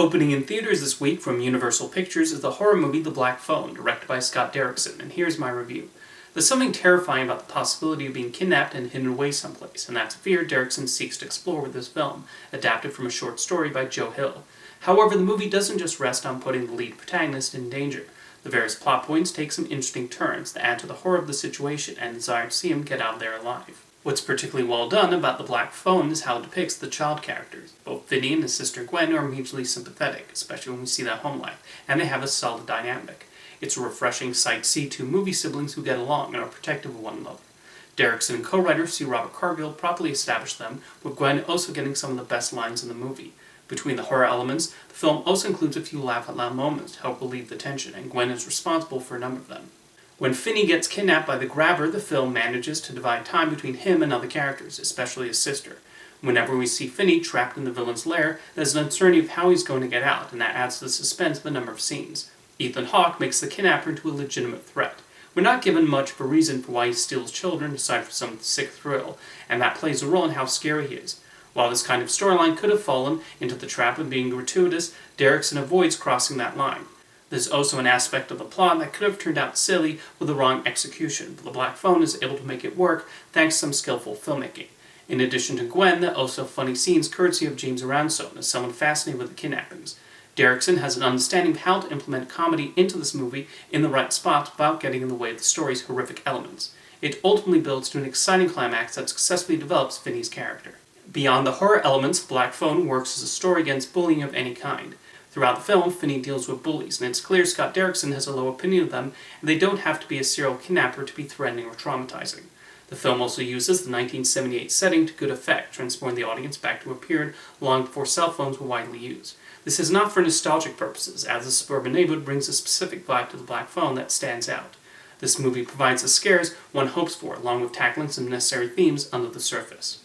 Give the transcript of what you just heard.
Opening in theaters this week from Universal Pictures is the horror movie The Black Phone, directed by Scott Derrickson, and here's my review. There's something terrifying about the possibility of being kidnapped and hidden away someplace, and that's a fear Derrickson seeks to explore with this film, adapted from a short story by Joe Hill. However, the movie doesn't just rest on putting the lead protagonist in danger. The various plot points take some interesting turns that add to the horror of the situation and desire to see him get out of there alive. What's particularly well done about The Black Phone is how it depicts the child characters. Both Vinny and his sister Gwen are mutually sympathetic, especially when we see their home life, and they have a solid dynamic. It's a refreshing sight to see two movie siblings who get along and are protective of one another. Derrickson and co-writer C. Robert Cargill properly established them, with Gwen also getting some of the best lines in the movie. Between the horror elements, the film also includes a few laugh-out-loud moments to help relieve the tension, and Gwen is responsible for a number of them. When Finney gets kidnapped by the grabber, the film manages to divide time between him and other characters, especially his sister. Whenever we see Finney trapped in the villain's lair, there's an uncertainty of how he's going to get out, and that adds to the suspense of a number of scenes. Ethan Hawke makes the kidnapper into a legitimate threat. We're not given much of a reason for why he steals children, aside from some sick thrill, and that plays a role in how scary he is. While this kind of storyline could have fallen into the trap of being gratuitous, Derrickson avoids crossing that line. There's also an aspect of the plot that could have turned out silly with the wrong execution, but The Black Phone is able to make it work thanks to some skillful filmmaking. In addition to Gwen, there are also funny scenes courtesy of James Arounso as someone fascinated with the kidnappings. Derrickson has an understanding of how to implement comedy into this movie in the right spots without getting in the way of the story's horrific elements. It ultimately builds to an exciting climax that successfully develops Finney's character. Beyond the horror elements, Black Phone works as a story against bullying of any kind. Throughout the film, Finney deals with bullies, and it's clear Scott Derrickson has a low opinion of them, and they don't have to be a serial kidnapper to be threatening or traumatizing. The film also uses the 1978 setting to good effect, transporting the audience back to a period long before cell phones were widely used. This is not for nostalgic purposes, as the suburban neighborhood brings a specific vibe to The Black Phone that stands out. This movie provides the scares one hopes for, along with tackling some necessary themes under the surface.